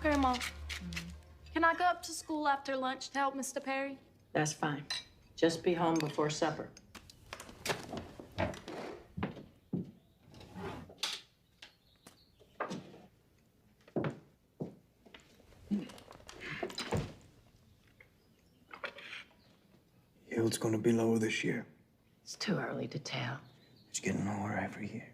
Grandma, can I go up to school after lunch to help Mr. Perry? That's fine. Just be home before supper. Yield's gonna be lower this year. It's too early to tell. It's getting lower every year.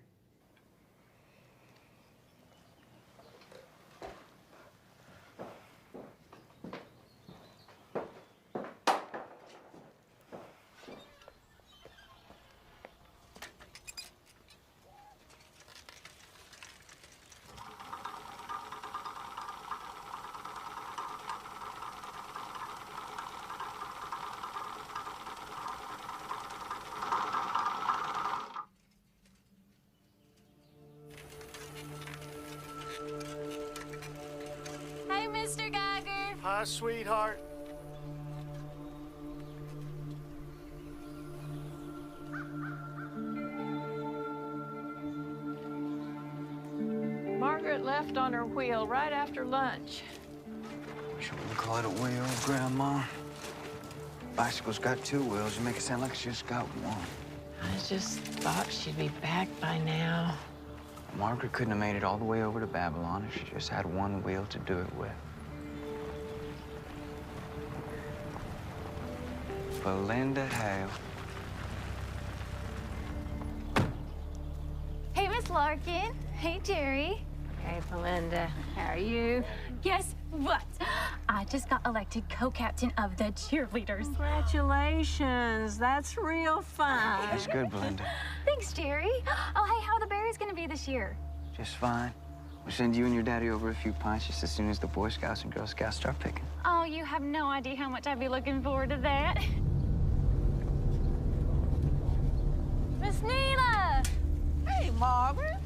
Hey, Mr. Geiger. Hi, sweetheart. Margaret left on her wheel right after lunch. She wouldn't call it a wheel, Grandma. Bicycle's got two wheels. You make it sound like it's just got one. I just thought she'd be back by now. Margaret couldn't have made it all the way over to Babylon if she just had one wheel to do it with. Belinda Hale. Hey, Miss Larkin. Hey, Jerry. Hey, Belinda. How are you? Guess what? I just got elected co-captain of the cheerleaders. Congratulations. That's real fun. That's good, Belinda. Thanks, Jerry. Oh, hey, how are the berries gonna be this year? Just fine. We'll send you and your daddy over a few pints just as soon as the Boy Scouts and Girl Scouts start picking. Oh, you have no idea how much I'd be looking forward to that. Miss Nina! Hey, Margaret.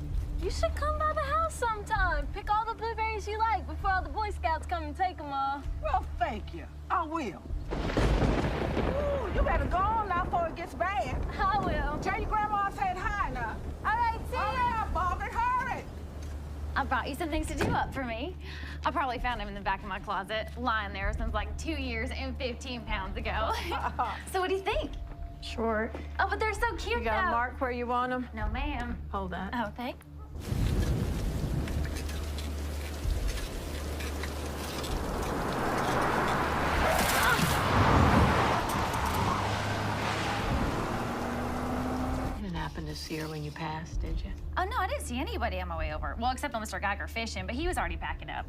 You should come by the house sometime. Pick all the blueberries you like before all the Boy Scouts come and take them all. Well, thank you. I will. Ooh, you better go on now before it gets bad. I will. Tell your grandma I said hi now. All right, see Oh, ya. yeah, Margaret, hurry. I brought you some things to do up for me. I probably found them in the back of my closet, lying there since like 2 years and 15 pounds ago. So what do you think? Short. Oh, but they're so cute, You got though. a mark where you want them? No, ma'am. Hold that. Oh, thanks. You didn't happen to see her when you passed, did you? Oh, no, I didn't see anybody on my way over. Well, except for Mr. Geiger fishing, but he was already packing up.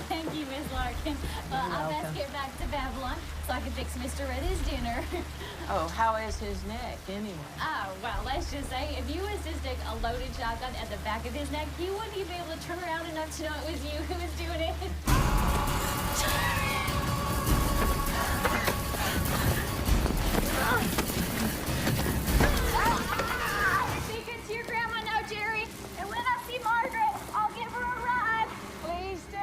Thank you, Miss Larkin. Well, I best get back to Babylon so I can fix Mr. Reddy's dinner. Oh, how is his neck, anyway? Oh, well, let's just say if you was to stick a loaded shotgun at the back of his neck, he wouldn't even be able to turn around enough to know it was you who was doing it. Secret to your grandma now, Jerry. And when I see Margaret, I'll give her a ride. Please do.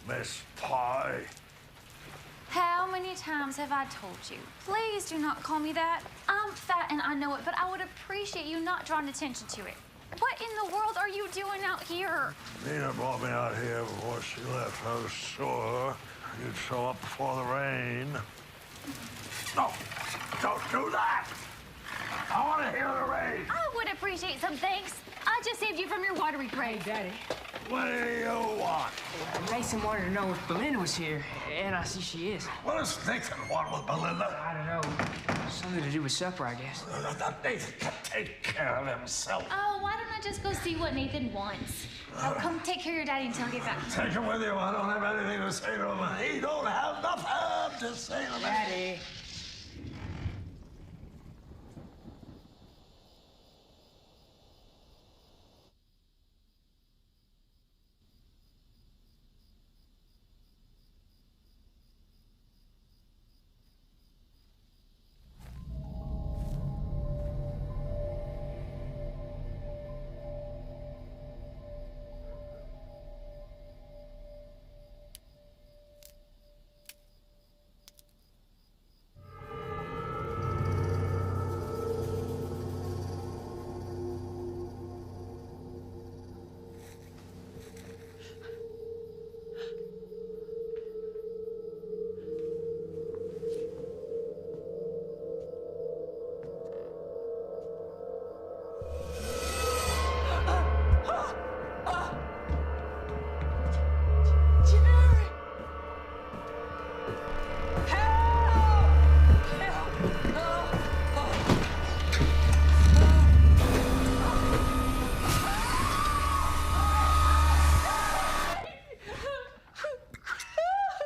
Miss Pie. How many times have I told you? Please do not call me that. I'm fat and I know it, but I would appreciate you not drawing attention to it. What in the world are you doing out here? Nina brought me out here before she left. I was sure you'd show up before the rain. No, don't do that! I want to hear the rain. I would appreciate some thanks. I just saved you from your watery grave. Hey, Daddy. What do you want? Mason wanted to know if Belinda was here, and I see she is. What does Nathan want with Belinda? I don't know. Something to do with supper, I guess. Nathan can take care of himself. Oh, why don't I just go see what Nathan wants? Oh, come take care of your daddy until I get back. Take him with you. I don't have anything to say to him. He don't have nothing to say to me. Daddy.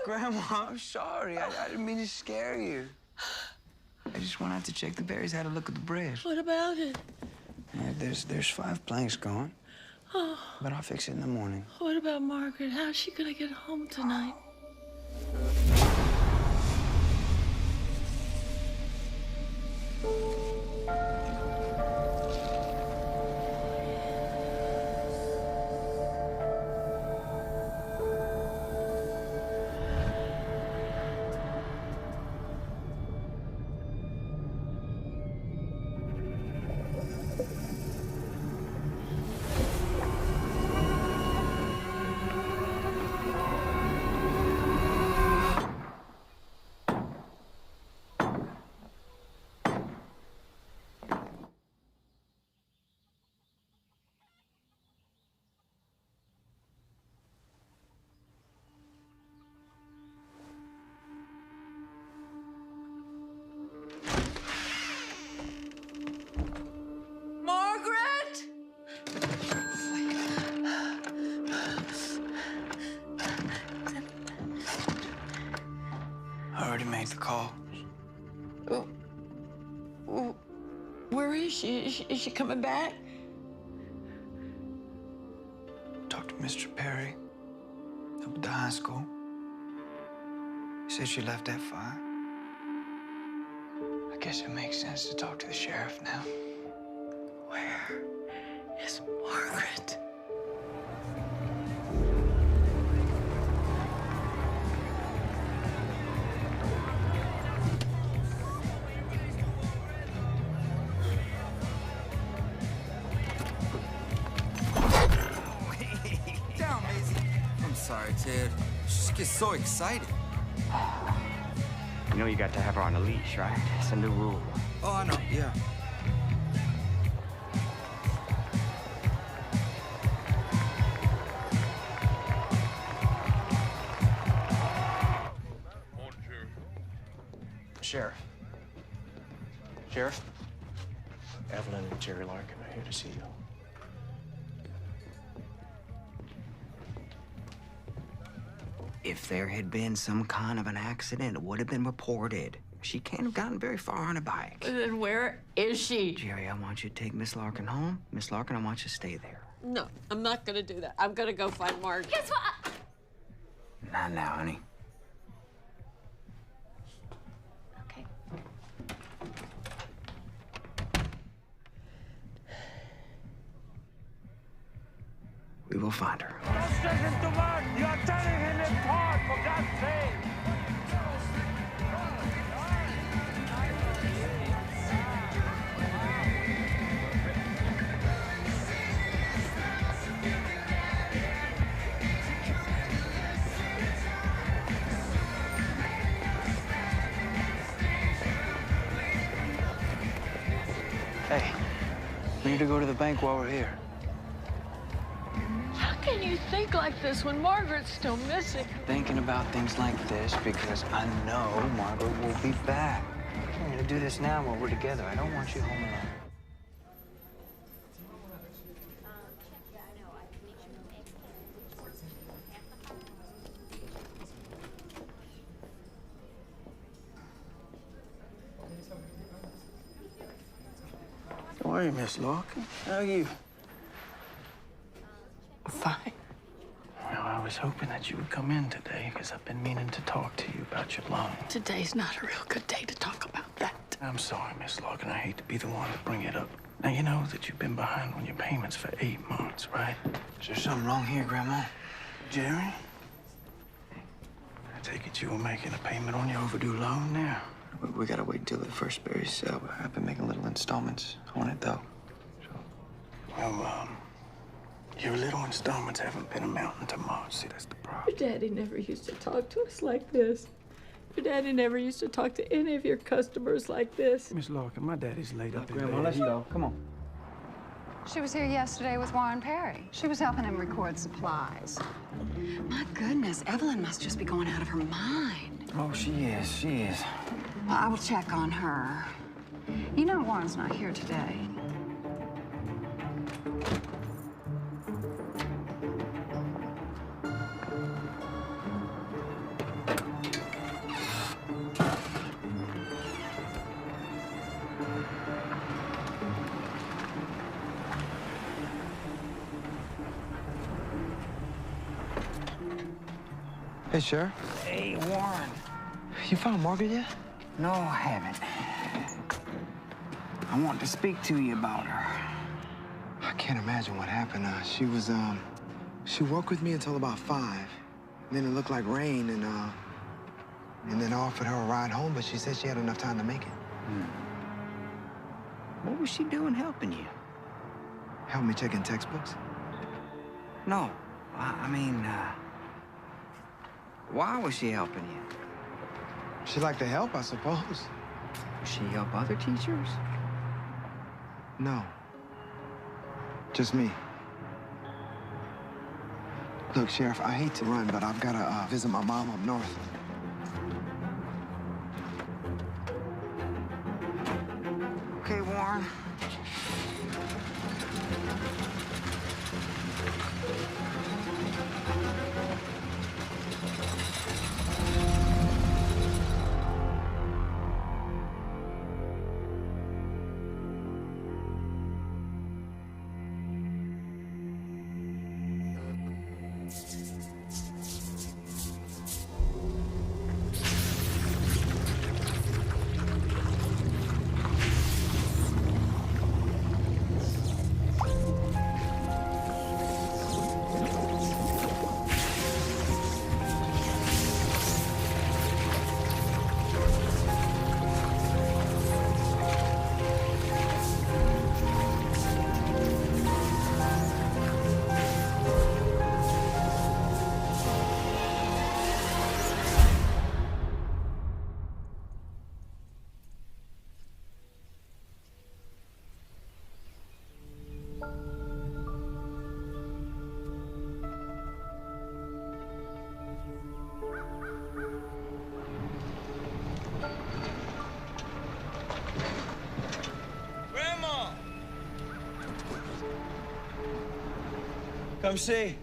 Grandma, I'm sorry. I didn't mean to scare you. I just went out to check the berries, had a look at the bread. What about it? Yeah, there's 5 planks gone. Oh, But I'll fix it in the morning. what about Margaret? How's she gonna get home tonight? Margaret! I already made the call. Where is she? Is she coming back? Talked to Mr. Perry up at the high school. He said she left at 5. I guess it makes sense to talk to the sheriff now. Where is Margaret? Down, Maisie. I'm sorry, Ted. She just gets so excited. You know you got to have her on a leash, right? It's a new rule. Oh, I know, yeah. Sheriff. Sheriff? Evelyn and Jerry Larkin are here to see you. If there had been some kind of an accident, it would have been reported. She can't have gotten very far on a bike. Then where is she? Jerry, I want you to take Miss Larkin home. Miss Larkin, I want you to stay there. No, I'm not gonna do that. I'm gonna go find Margaret. Guess what? Not now, honey. Okay. We will find her. You're telling him Hey, we need to go to the bank while we're here. How can you think like this when Margaret's still missing? Thinking about things like this because I know Margaret will be back. We're gonna do this now while we're together. I don't want you home alone. How are you, Miss Larkin? How are you? Fine. Well, I was hoping that you would come in today because I've been meaning to talk to you about your lung. Today's not a real good day to talk about that. I'm sorry, Miss Larkin. I hate to be the one to bring it up. Now, you know that you've been behind on your payments for 8 months, right? Is there something wrong here, Grandma? Jerry? I take it you were making a payment on your overdue loan now? We gotta wait until the first berry sale. I've been making little installments on it, though. Well, your little installments haven't been amounting to much. See, that's the problem. Your daddy never used to talk to us like this. Your daddy never used to talk to any of your customers like this. Miss Larkin, my daddy's laid up in Grandma, bed. let's go. Come on. She was here yesterday with Warren Perry. She was helping him record supplies. My goodness, Evelyn must just be going out of her mind. Oh, she is. She is. Well, I will check on her. You know Warren's not here today. Hey, Sheriff. Hey, Warren. You found Margaret yet? No, I haven't. I want to speak to you about her. I can't imagine what happened. She worked with me until about 5. And then it looked like rain, and then I offered her a ride home, but she said she had enough time to make it. What was she doing helping you? Help me checking textbooks? No, I mean, why was she helping you? She liked to help, I suppose. Does she help other teachers? No. Just me. Look, Sheriff, I hate to run, but I've got to visit my mom up north. Okay, Warren. Come see.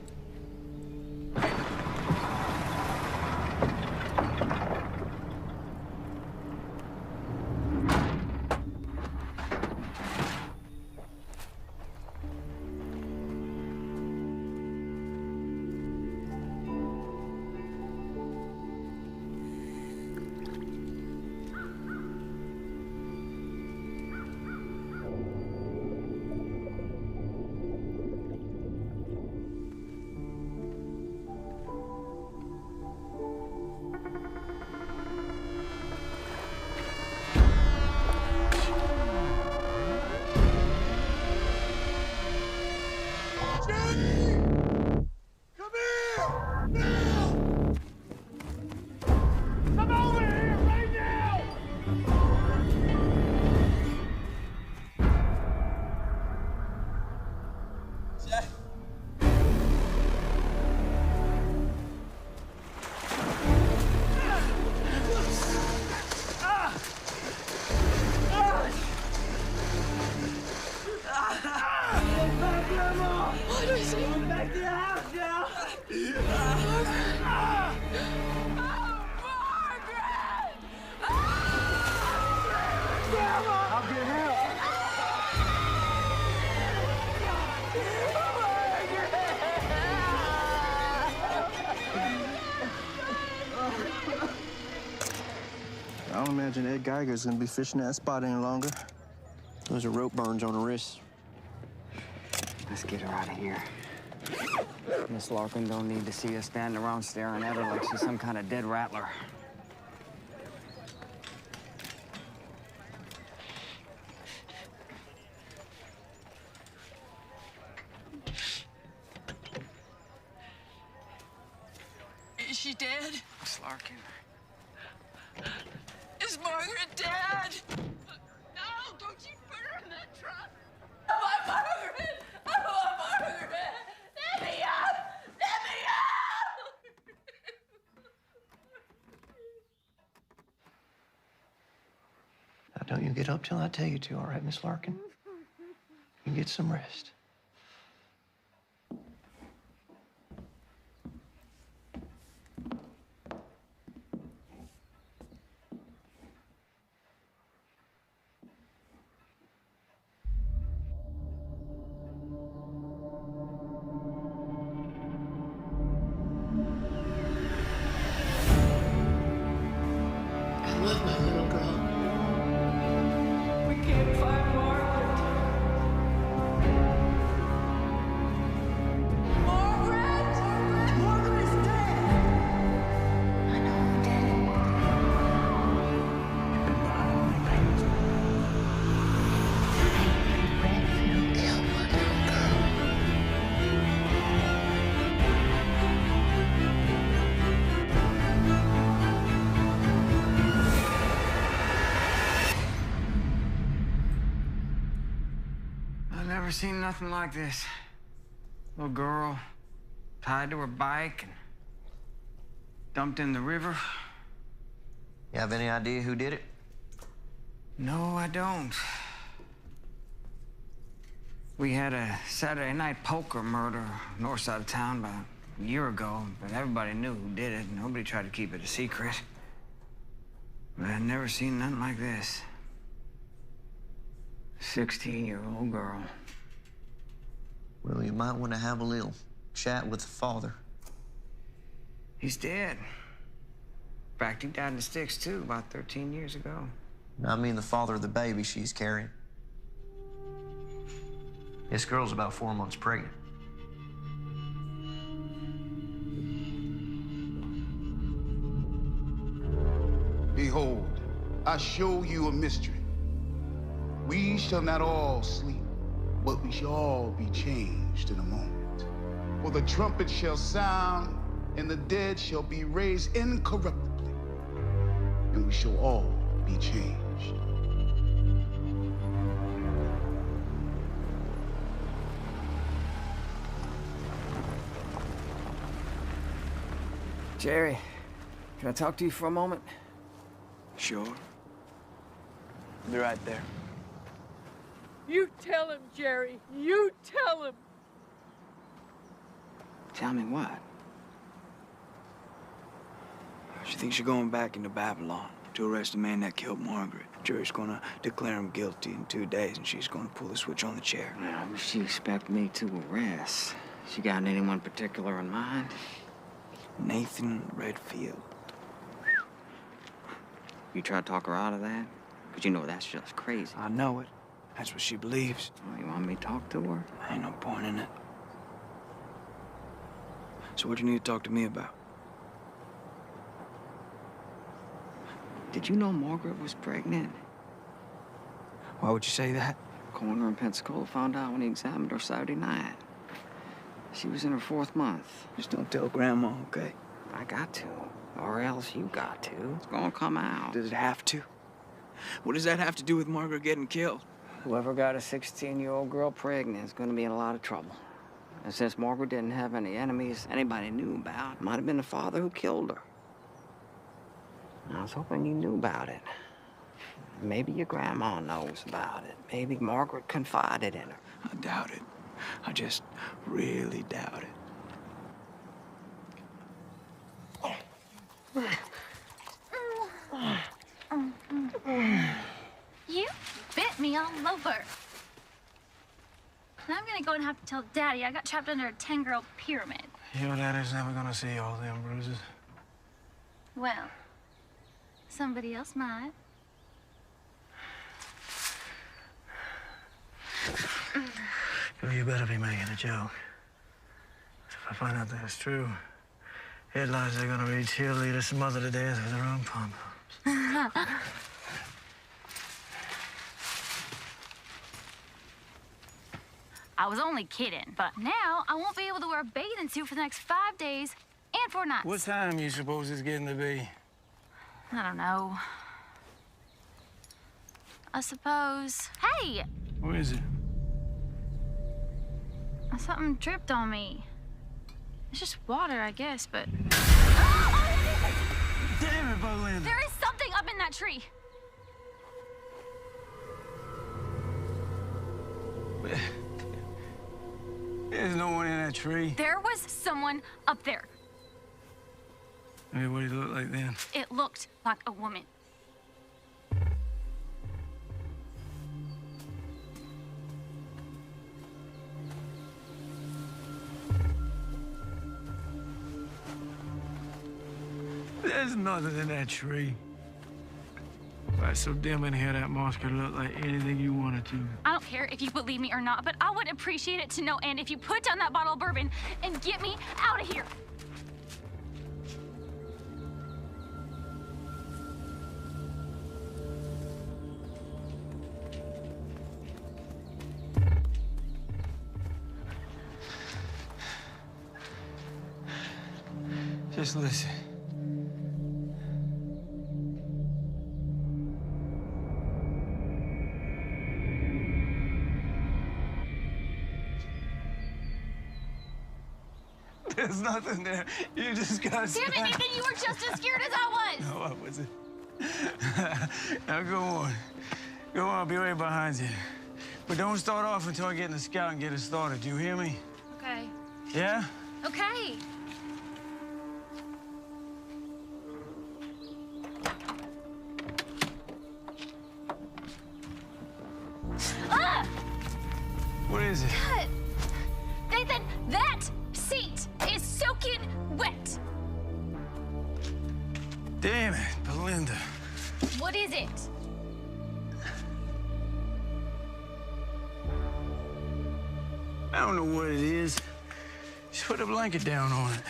don't imagine Ed Geiger's gonna be fishing that spot any longer. Those are rope burns on her wrists. Let's get her out of here. Miss Larkin don't need to see us standing around staring at her like she's some kind of dead rattler. Is she dead? Miss Larkin. Is Margaret dead? No, don't you put her in that truck. Oh, Margaret! Oh, Margaret! Let me up! Let me up! Now, don't you get up till I tell you to, all right, Miss Larkin? You get some rest. I love my little girl. We can't find Margaret. Margaret! Margaret is dead! I know who did it. Red Phim killed my little girl. I've never seen nothing like this. Little girl tied to her bike and dumped in the river. You have any idea who did it? No, I don't. We had a Saturday night poker murder north side of town about a year ago, but everybody knew who did it. Nobody tried to keep it a secret. But I'd never seen nothing like this. 16-year-old girl. Well, you might want to have a little chat with the father. He's dead. In fact, he died in the sticks, too, about 13 years ago. I mean the father of the baby she's carrying. This girl's about 4 months pregnant. Behold, I show you a mystery. We shall not all sleep, but we shall all be changed in a moment. For the trumpet shall sound, and the dead shall be raised incorruptibly, and we shall all be changed. Jerry, can I talk to you for a moment? Sure. Be right there. You tell him, Jerry. You tell him. Tell me what? She thinks you're going back into Babylon to arrest the man that killed Margaret. Jury's gonna declare him guilty in 2 days, and she's gonna pull the switch on the chair. Now, who she expect me to arrest? She got anyone particular in mind? Nathan Redfield. You try to talk her out of that? Because you know that's just crazy. I know it. That's what she believes. Oh, you want me to talk to her? Ain't no point in it. So what do you need to talk to me about? Did you know Margaret was pregnant? Why would you say that? Coroner in Pensacola found out when he examined her Saturday night. She was in her 4th month. Just don't tell Grandma, okay? I got to. Or else you got to. It's gonna come out. Does it have to? What does that have to do with Margaret getting killed? Whoever got a 16-year-old girl pregnant is gonna be in a lot of trouble. And since Margaret didn't have any enemies anybody knew about, it might have been the father who killed her. I was hoping you knew about it. Maybe your grandma knows about it. Maybe Margaret confided in her. I doubt it. I just really doubt it. You bit me all over. Now I'm gonna go and have to tell Daddy I got trapped under a 10-girl pyramid. Your daddy's never gonna see all them bruises. Well, Somebody else might. Well, you better be making a joke. If I find out that it's true, headlines are gonna read cheerleaders smothered to death with their own pom-poms. I was only kidding, but now I won't be able to wear a bathing suit for the next 5 days and 4 nights. What time you suppose it's getting to be? I don't know. I suppose. Hey! What is it? Something dripped on me. It's just water, I guess, but... Damn it, Belinda! There is something up in that tree! There's no one in that tree. There was someone up there. Hey, what did he look like then? It looked like a woman. There's nothing in that tree. Right, so dim in here, that moss could look like anything you wanted to. I don't care if you believe me or not, but I would appreciate it to know, and if you put down that bottle of bourbon and get me out of here. Just listen. There's nothing there. You just got Damn it, Nathan, you were just as scared as I was. No, I wasn't. Now go on. Go on, I'll be right behind you. But don't start off until I get in the scout and get it started. Do you hear me? Okay. Yeah? Okay. Ah! What is it? God. Nathan, that seat is soaking wet. Damn it, Belinda. What is it? I don't know what it is. Just put a blanket down on it.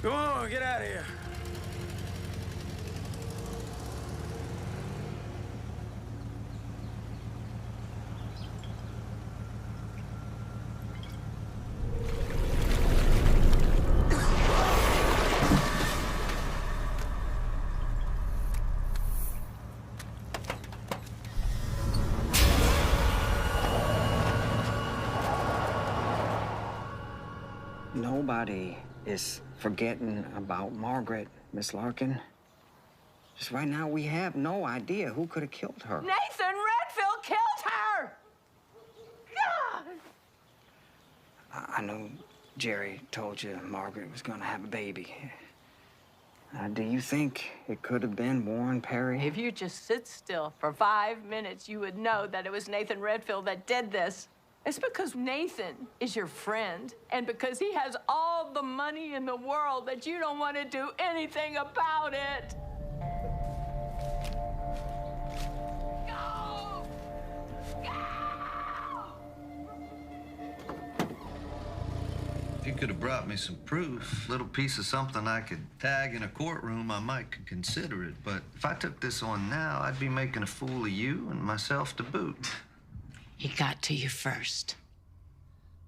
Go on, get out of here. Nobody is forgetting about Margaret, Miss Larkin. Just right now, we have no idea who could have killed her. Nathan Redfield killed her! God! I know Jerry told you Margaret was gonna have a baby. Do you think it could have been Warren Perry? If you just sit still for 5 minutes, you would know that it was Nathan Redfield that did this. It's because Nathan is your friend, and because he has all the money in the world that you don't want to do anything about it. Go! Go! If you could have brought me some proof, little piece of something I could tag in a courtroom, I might could consider it. But if I took this on now, I'd be making a fool of you and myself to boot. He got to you first.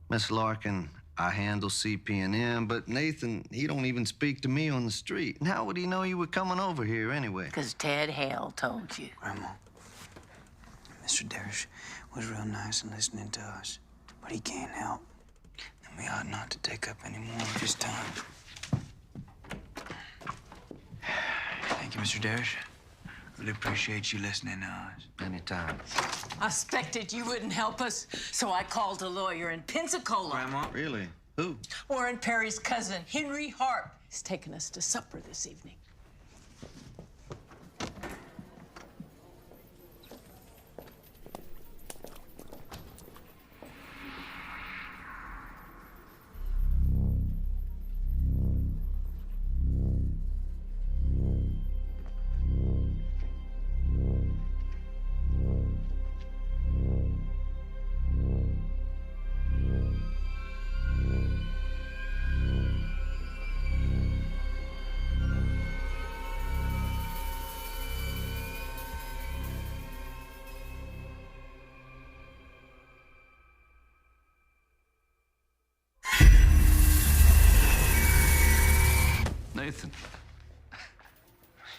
Miss Larkin, I handle CP&M, but Nathan, he don't even speak to me on the street. And how would he know you were coming over here anyway? Because Ted Hale told you. Grandma, Mr. Derrish was real nice in listening to us, but he can't help. And we ought not to take up any more of his time. Thank you, Mr. Derrish. Really appreciate you listening to us. Anytime. I expected you wouldn't help us, so I called a lawyer in Pensacola. Grandma? Really? Who? Warren Perry's cousin, Henry Harp, is taking us to supper this evening. Nathan.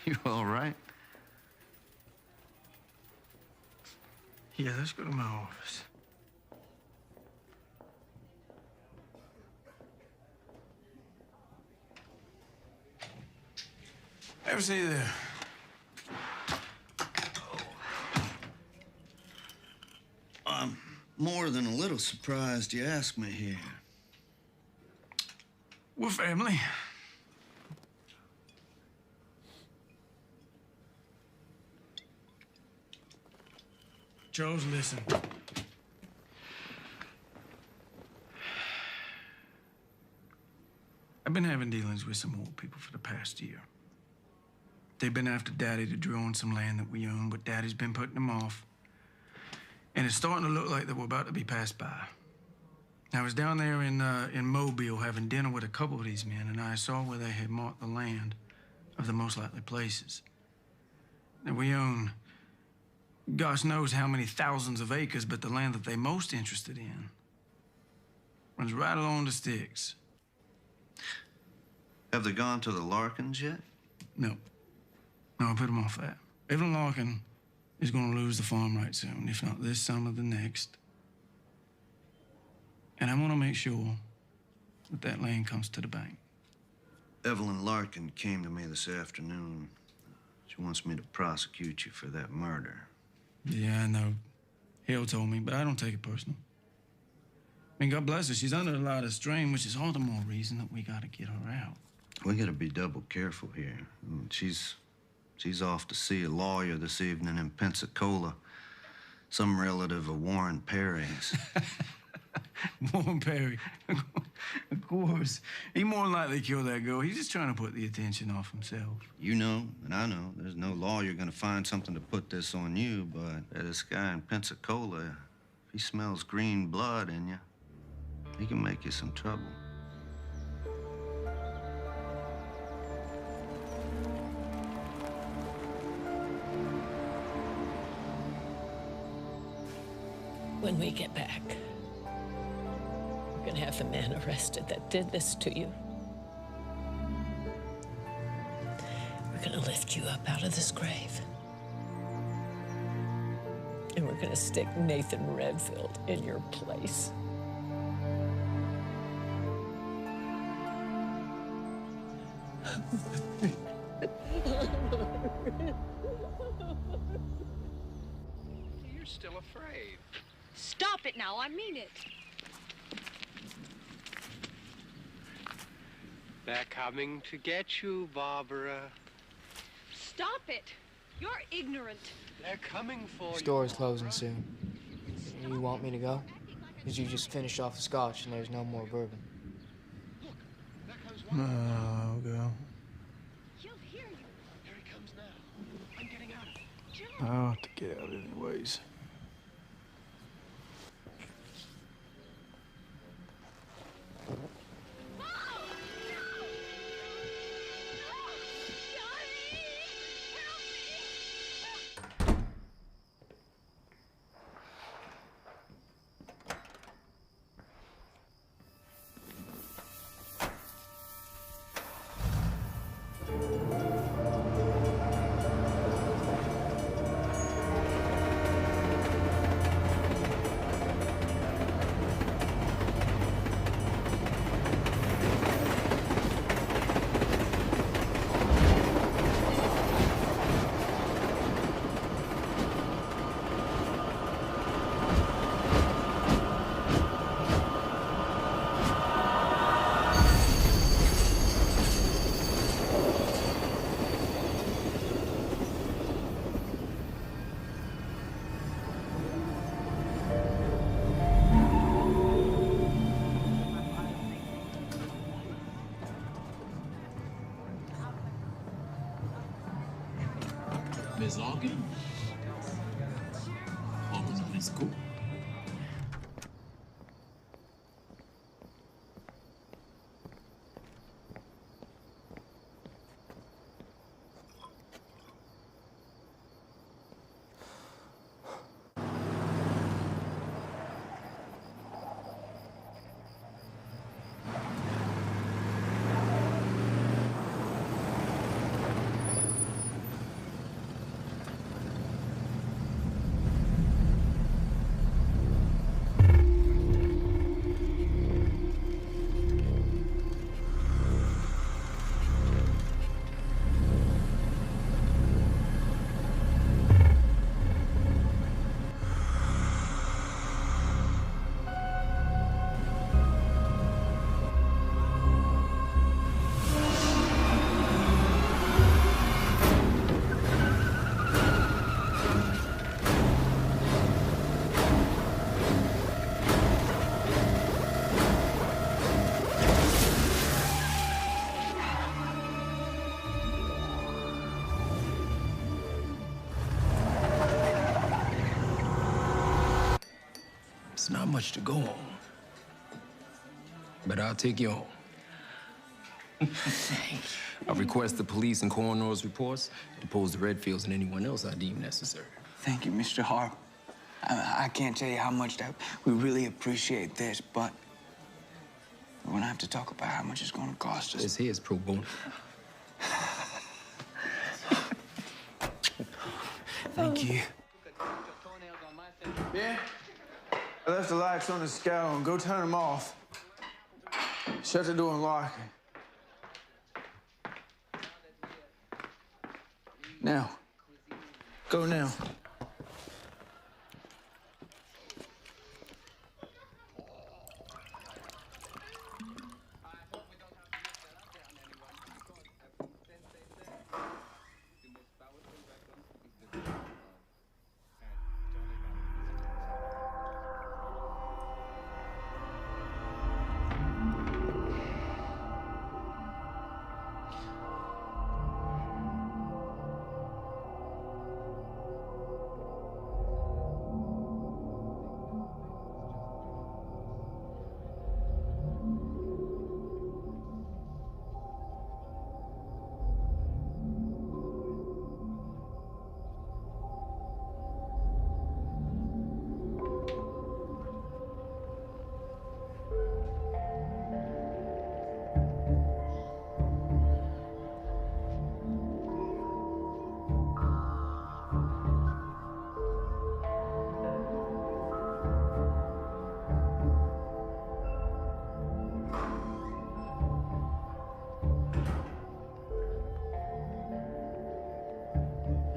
You all right? Yeah, let's go to my office. Ever see you there? I'm more than a little surprised you asked me here. We're family. Charles, listen. I've been having dealings with some old people for the past year. They've been after Daddy to drill on some land that we own, but Daddy's been putting them off. And it's starting to look like they were about to be passed by. I was down there in Mobile having dinner with a couple of these men, and I saw where they had marked the land of the most likely places. And we own, gosh knows how many thousands of acres, but the land that they're most interested in runs right along the sticks. Have they gone to the Larkins yet? No. No, I put them off that. Evelyn Larkin is going to lose the farm right soon, if not this summer, the next. And I want to make sure that that land comes to the bank. Evelyn Larkin came to me this afternoon. She wants me to prosecute you for that murder. Yeah, I know. Hale told me, but I don't take it personal. I mean, God bless her. She's under a lot of strain, which is all the more reason that we got to get her out. We got to be double careful here. I mean, she's off to see a lawyer this evening in Pensacola. Some relative of Warren Perry's. Warren Perry. Of course. He more than likely killed that girl. He's just trying to put the attention off himself. You know, and I know, there's no lawyer gonna find something to put this on you, but this guy in Pensacola, if he smells green blood in you, he can make you some trouble. When we get back, we're gonna have the man arrested that did this to you. We're gonna lift you up out of this grave. And we're gonna stick Nathan Redfield in your place. You're still afraid. Stop it now, I mean it. They're coming to get you, Barbara. Stop it. You're ignorant. They're coming for you. Store's closing soon. You want me to go? Because you just finished off the scotch and there's no more bourbon. No, I'll go. He'll hear you. Here he comes now. I'm getting out of it. I'll have to get out anyways. Besorgen. Brauchen Sie Risiko? It's not much to go on. But I'll take you home. I request the police and coroner's reports, depose the Redfields and anyone else I deem necessary. Thank you, Mr. Harp. I can't tell you how much that we really appreciate this, but we're gonna have to talk about how much it's gonna cost us. This here is pro bono. Thank you. Yeah? I left the lights on the scow and go turn them off. Shut the door and lock it. Now. Go now.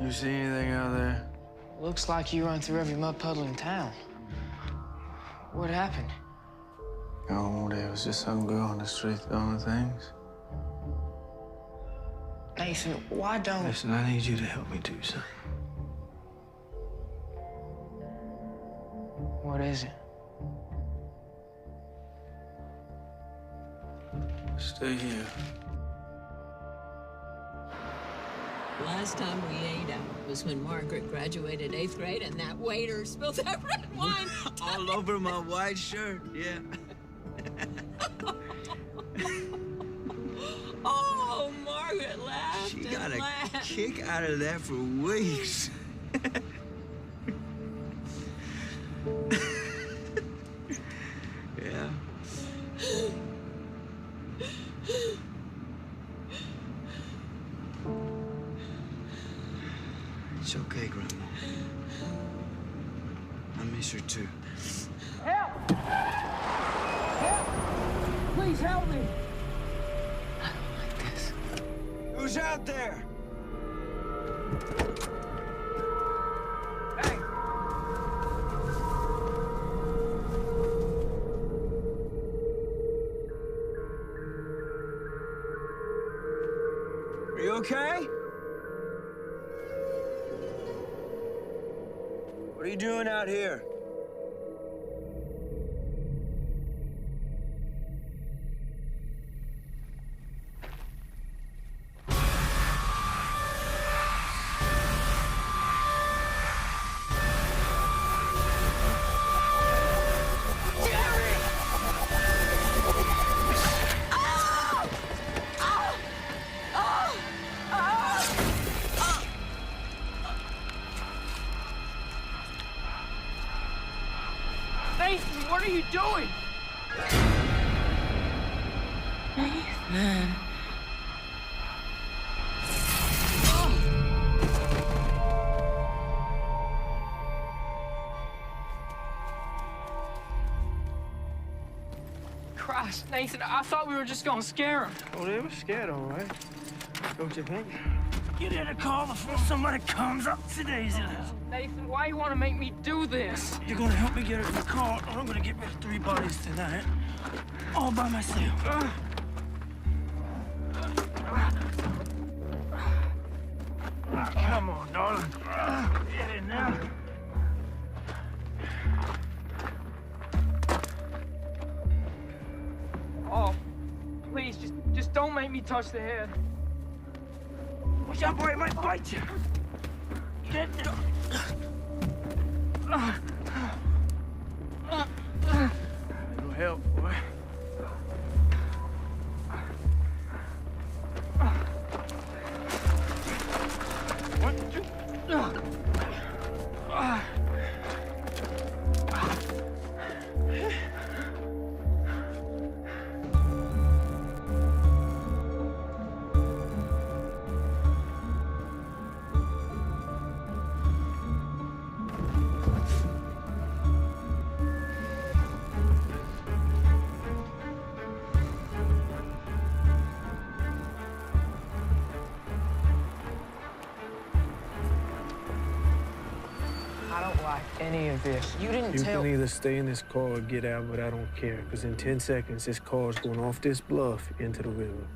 You see anything out there? Looks like you run through every mud puddle in town. What happened? Oh, there was just some girl on the street throwing things. Nathan, why don't... Listen, I need you to help me do something. What is it? Stay here. Last time we ate out was when Margaret graduated 8th grade and that waiter spilled that red wine all over my white shirt, yeah. Oh, Margaret laughed She and got a laughed. kick out of that for weeks. Yeah. It's okay, Grandma. I miss her too. Help! Help! Please help me! I don't like this. Who's out there? Hey! Are you okay? What are you doing out here? Nathan, what are you doing? Nathan. Christ, Nathan, I thought we were just gonna scare him. Oh, they were scared, all right. Don't you think? Get in the car before somebody comes up to Daisy. Nathan, why you want to make me do this? You're gonna help me get her in the car, or I'm gonna get rid of 3 bodies tonight. All by myself. Come on, darling. Get in there. Oh, please, just don't make me touch the head. Watch out, boy, it might bite you. Get down. help, boy. I don't like any of this. You didn't You tell... can either stay in this car or get out, but I don't care, because in 10 seconds, this car's going off this bluff into the river.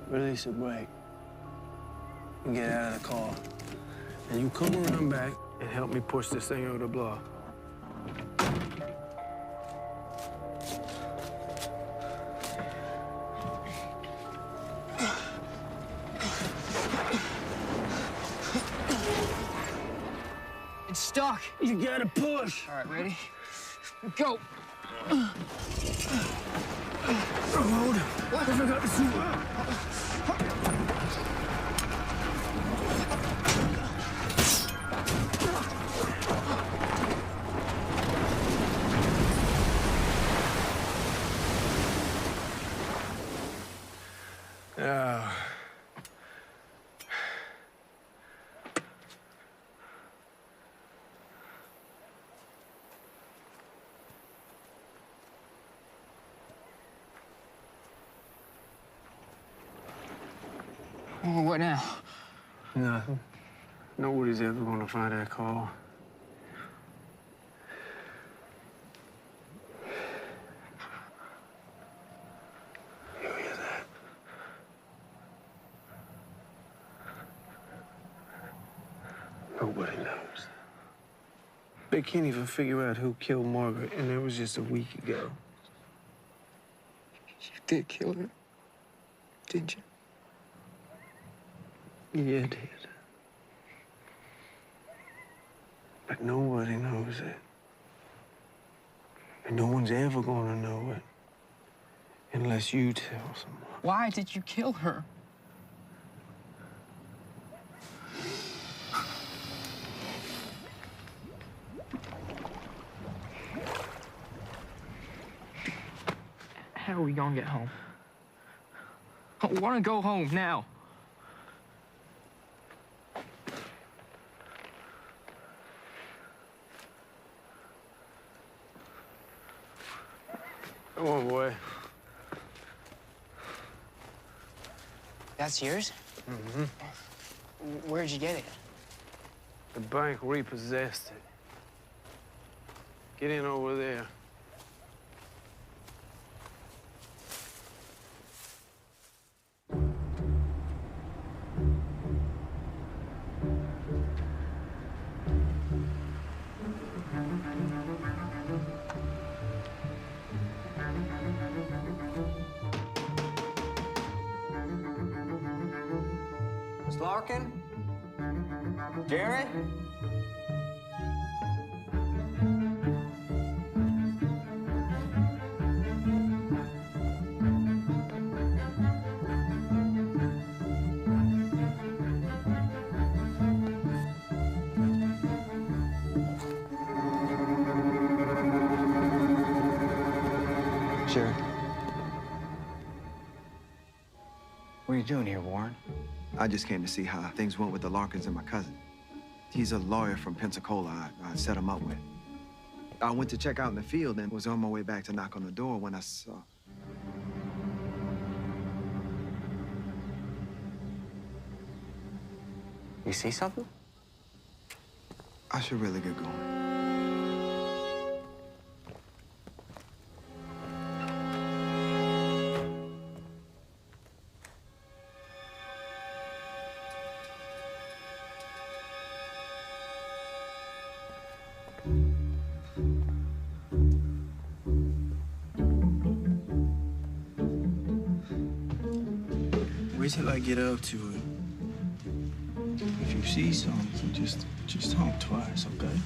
Release the brake and get out of the car. And you come around back and help me push this thing over the bluff. It's stuck. You gotta push. All right, ready? Go. Hold it. I forgot to shoot. What now? Nothing. Nobody's ever gonna find that car. You hear that? Nobody knows. They can't even figure out who killed Margaret, and that was just a week ago. You did kill her, didn't you? Yeah, it did. But nobody knows it. And no one's ever gonna know it unless you tell someone. Why did you kill her? How are we gonna get home? I wanna go home now. Come on, boy. That's yours? Mm-hmm. Where'd you get it? The bank repossessed it. Get in over there. Larkin? Jerry? Sure. What are you doing here, Warren? I just came to see how things went with the Larkins and my cousin. He's a lawyer from Pensacola I set him up with. I went to check out in the field and was on my way back to knock on the door when I saw... You see something? I should really get going. Wait till I get up to it. If you see something, just honk twice, okay?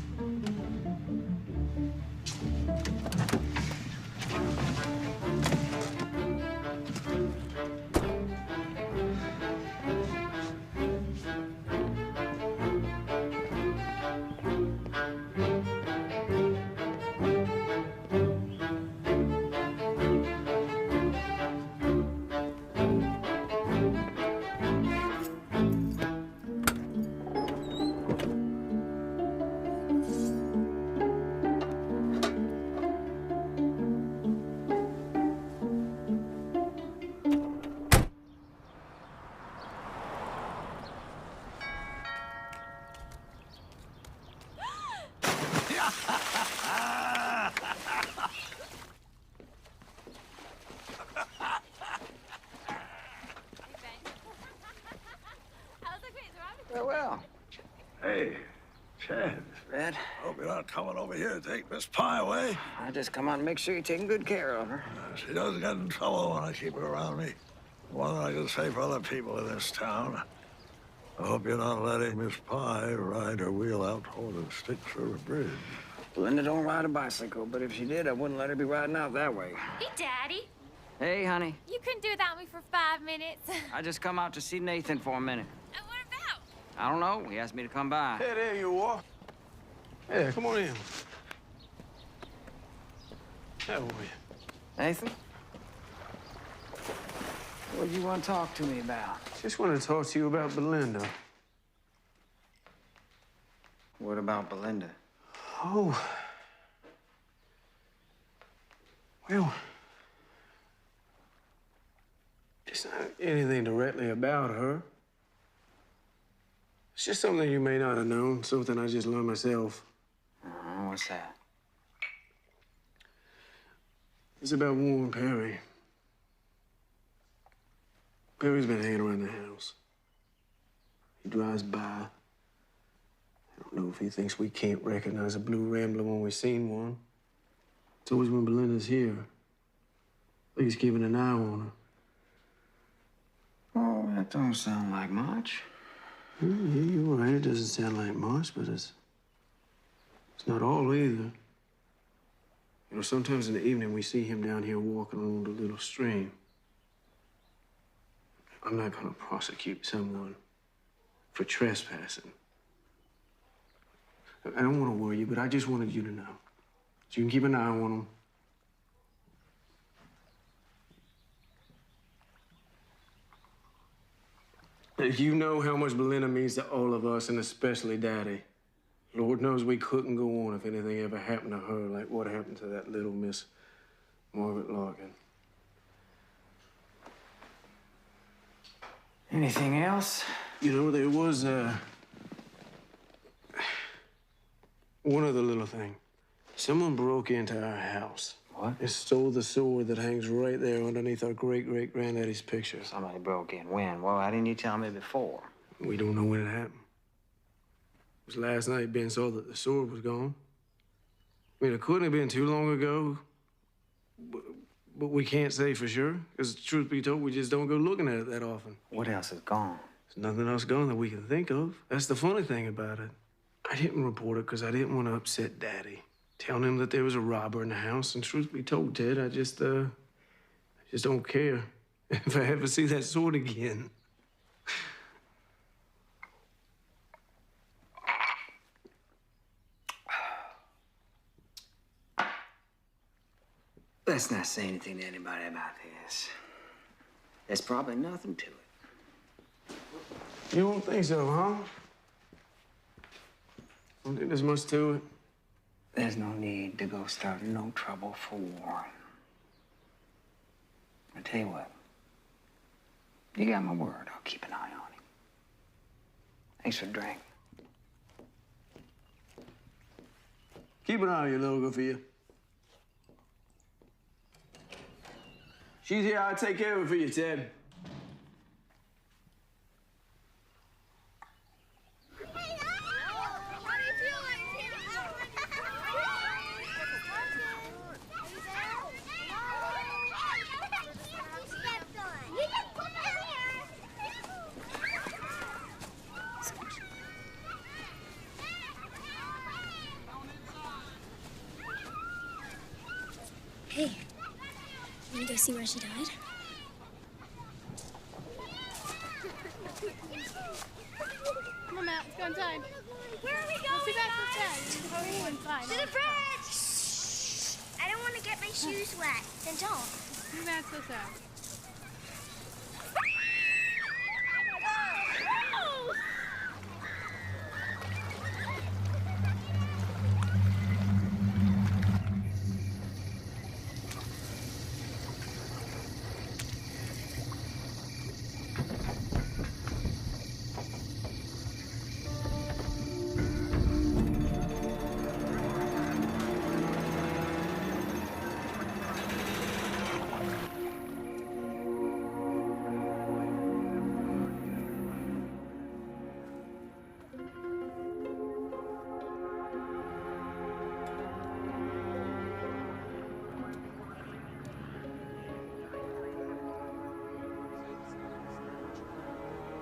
Well. Hey, Chad. Red? Hope you're not coming over here to take Miss Pie away. I just come out and make sure you're taking good care of her. She doesn't get in trouble when I keep her around me. More than I can say for other people in this town. I hope you're not letting Miss Pie ride her wheel out holding sticks for a bridge. Belinda don't ride a bicycle, but if she did, I wouldn't let her be riding out that way. Hey, Daddy. Hey, honey. You couldn't do without me for 5 minutes. I just come out to see Nathan for a minute. What about? I don't know. He asked me to come by. Hey, there you are. Hey, come on in. How are you? Nathan? What do you want to talk to me about? Just want to talk to you about Belinda. What about Belinda? Oh. Well, it's not anything directly about her. It's just something you may not have known, something I just learned myself. What's that? It's about Warren Perry. Perry's been hanging around the house. He drives by. I don't know if he thinks we can't recognize a blue Rambler when we've seen one. It's always when Belinda's here. Like he's keeping an eye on her. Oh, that don't sound like much. Yeah, you're right. It doesn't sound like much, but it's not all either. You know, sometimes in the evening we see him down here walking along the little stream. I'm not gonna prosecute someone for trespassing. I don't want to worry you, but I just wanted you to know. So you can keep an eye on him. You know how much Belinda means to all of us, and especially Daddy. Lord knows we couldn't go on if anything ever happened to her, like what happened to that little Miss Margaret Larkin. Anything else? You know, there was, one other little thing. Someone broke into our house. What? And stole the sword that hangs right there underneath our great-great-granddaddy's picture. Somebody broke in. When? Well, why didn't you tell me before? We don't know when it happened. It was last night Ben saw that the sword was gone. I mean, it couldn't have been too long ago. But we can't say for sure, because truth be told, we just don't go looking at it that often. What else is gone? There's nothing else gone that we can think of. That's the funny thing about it. I didn't report it because I didn't want to upset Daddy. Telling him that there was a robber in the house, and truth be told, Ted, I just don't care if I ever see that sword again. Let's not say anything to anybody about this. There's probably nothing to it. You don't think so, huh? Don't think there's much to it. There's no need to go starting no trouble for Warren. I tell you what. You got my word. I'll keep an eye on him. Thanks for the drink. Keep an eye on your little girl for you. She's here. I'll take care of her for you, Ted. Hey, you wanna go see where she died? Come on, Matt, let's go inside. Where are we going, Let's see back guys? to go inside. To the bridge! Shh. I don't want to get my shoes wet. Then don't. See Matt's so sad.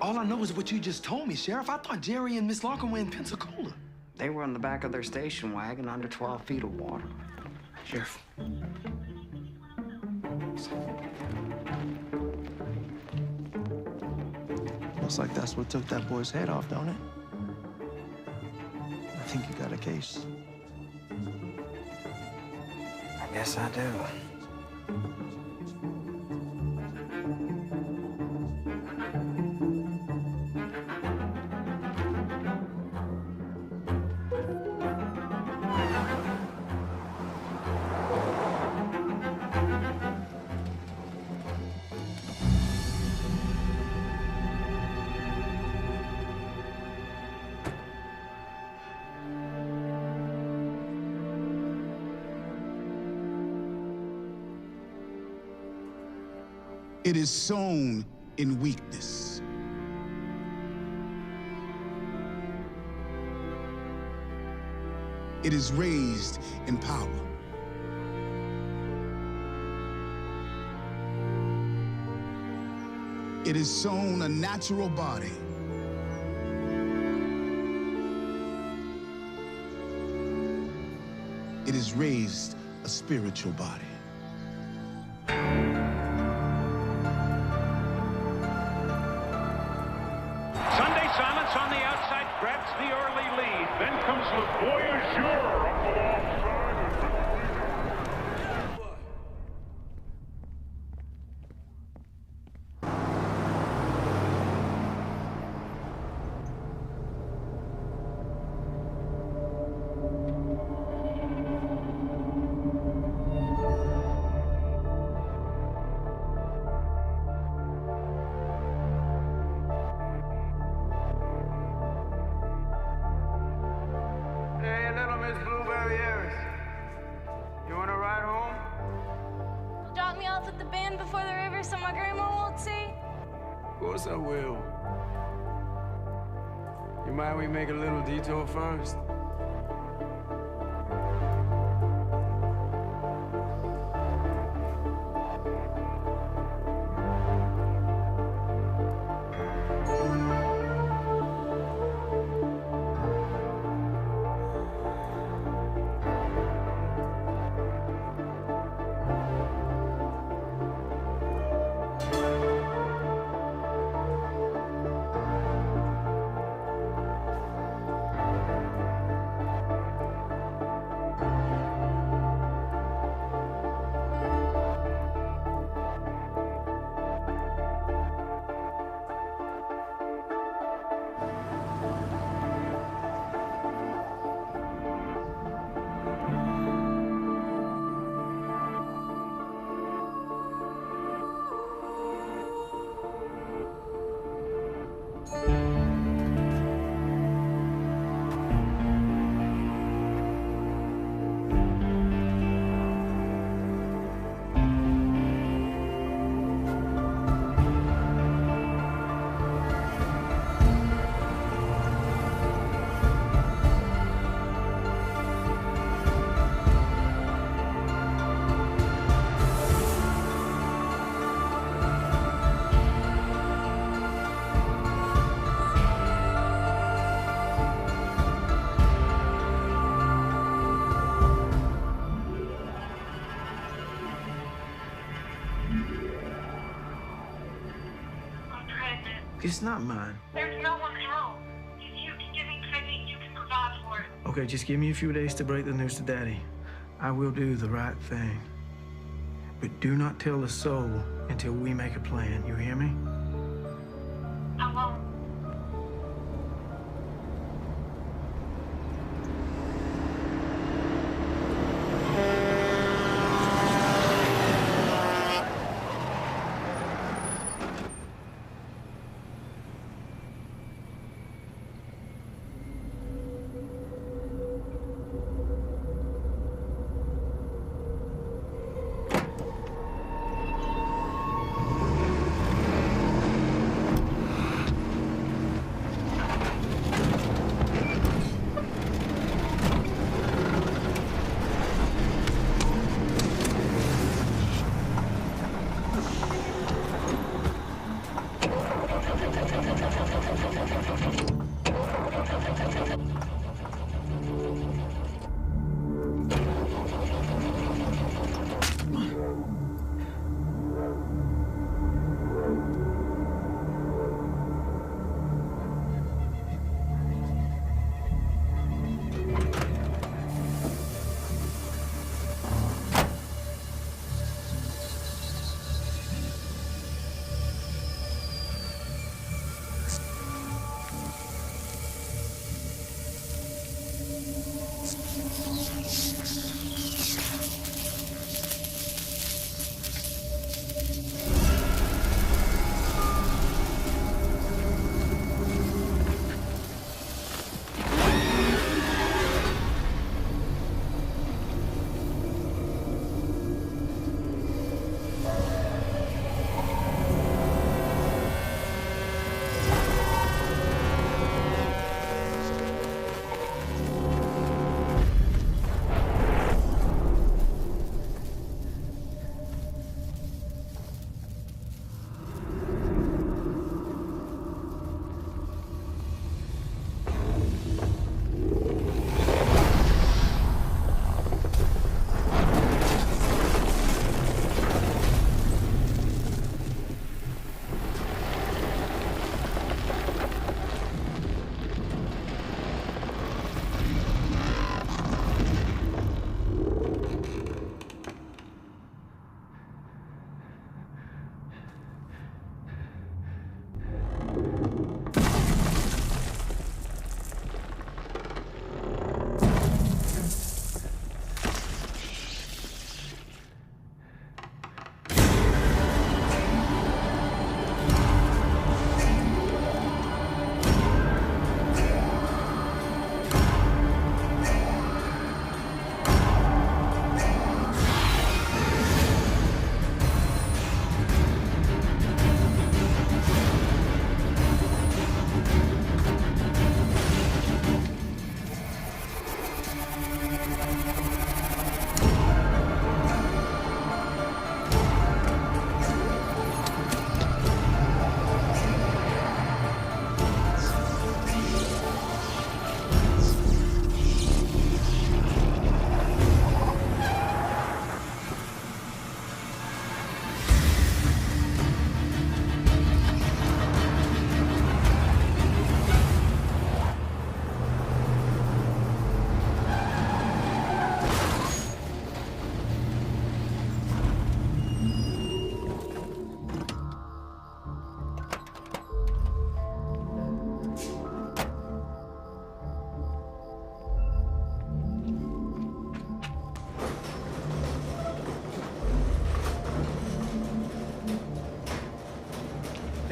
All I know is what you just told me, Sheriff. I thought Jerry and Miss Larkin were in Pensacola. They were in the back of their station wagon under 12 feet of water. Sheriff. Looks like that's what took that boy's head off, don't it? I think you got a case. I guess I do. It is sown in weakness. It is raised in power. It is sown a natural body. It is raised a spiritual body. Sunday silence on the outside grabs the early lead. Then comes the Voyageur up alongside. Hey, little Miss Blueberry Ears. You wanna ride home? Drop me off at the bend before the river so my grandma won't see. Of course I will. You mind we make a little detour first? It's not mine. There's no one else. You can give me credit, you can provide for it. Okay, just give me a few days to break the news to Daddy. I will do the right thing. But do not tell a soul until we make a plan. You hear me? I won't.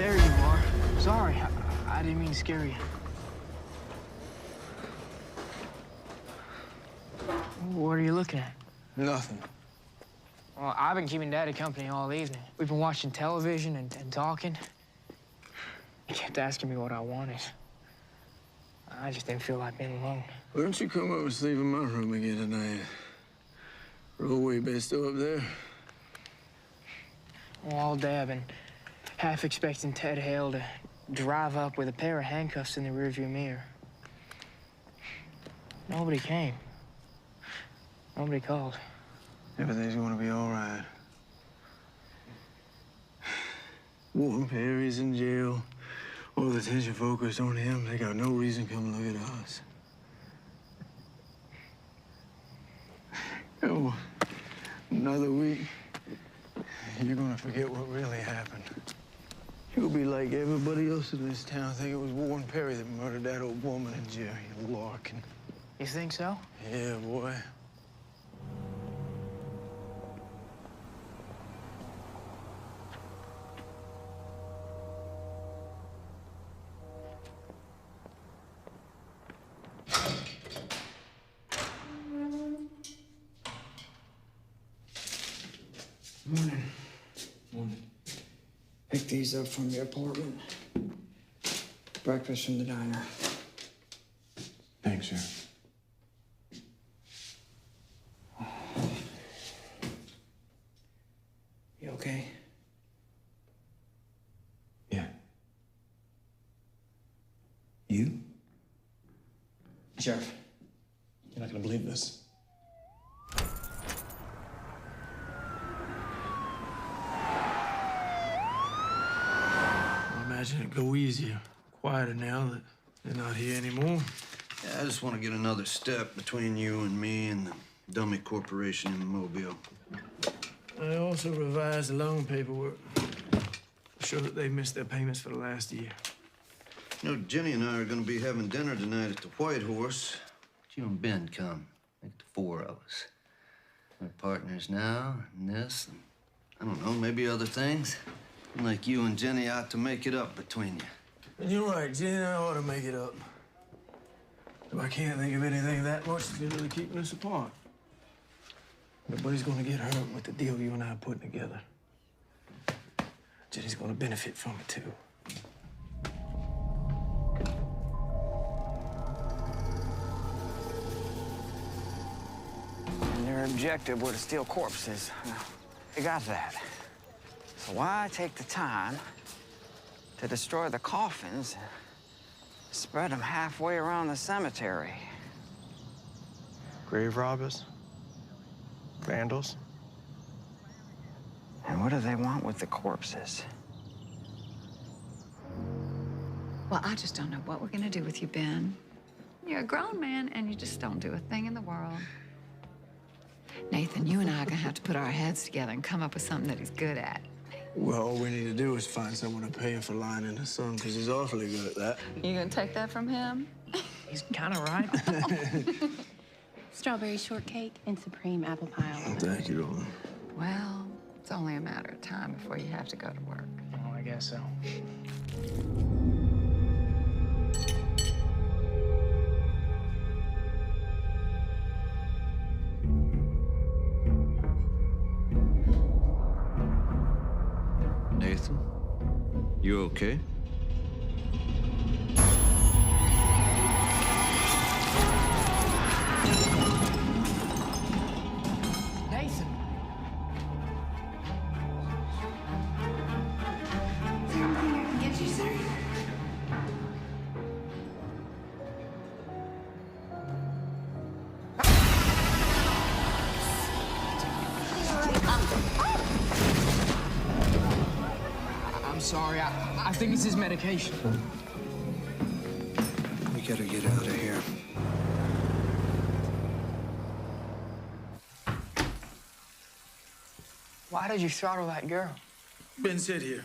There you are. Sorry, I didn't mean to scare you. What are you looking at? Nothing. Well, I've been keeping Daddy company all evening. We've been watching television and talking. He kept asking me what I wanted. I just didn't feel like being alone. Why don't you come up and sleep in my room again tonight? Rollway bed still up there? Well, all day I've been half expecting Ted Hale to drive up with a pair of handcuffs in the rearview mirror. Nobody came. Nobody called. Everything's gonna be all right. Walton Perry's in jail. All the attention focused on him. They got no reason to come look at us. Oh, another week, you're gonna forget what really happened. You'll be like everybody else in this town, think it was Warren Perry that murdered that old woman and Jerry Larkin. You think so? Yeah, boy. Morning. Morning. Pick these up from your apartment. Breakfast from the diner. Thanks, Sheriff. You okay? Yeah. You? Sheriff. You're not gonna believe this. I imagine it'd go easier, quieter now that they're not here anymore. Yeah, I just want to get another step between you and me and the dummy corporation in Mobile. I also revised the loan paperwork to show that they missed their payments for the last year. You know, Jenny and I are going to be having dinner tonight at the White Horse. You and Ben come. Make the four of us. We're partners now in this, and I don't know, maybe other things. Like you and Jenny ought to make it up between you. And you're right, Jenny and I ought to make it up. But I can't think of anything that much that's really keeping us apart. Nobody's gonna get hurt with the deal you and I are putting together. Jenny's gonna benefit from it, too. And their objective were to steal corpses. They got that. So why take the time to destroy the coffins and spread them halfway around the cemetery? Grave robbers? Vandals? And what do they want with the corpses? Well, I just don't know what we're gonna do with you, Ben. You're a grown man and you just don't do a thing in the world. Nathan, you and I are gonna have to put our heads together and come up with something that he's good at. Well, all we need to do is find someone to pay him for lying in the sun, because he's awfully good at that. You gonna take that from him? He's kind of right. Strawberry shortcake and supreme apple pie. Thank you, darling. Well, it's only a matter of time before you have to go to work. Oh, I guess so. Nathan, you okay? Nathan. Get you, sir. I'm sorry. I think it's his medication. We gotta get out of here. Why did you throttle that girl? Ben, sit here.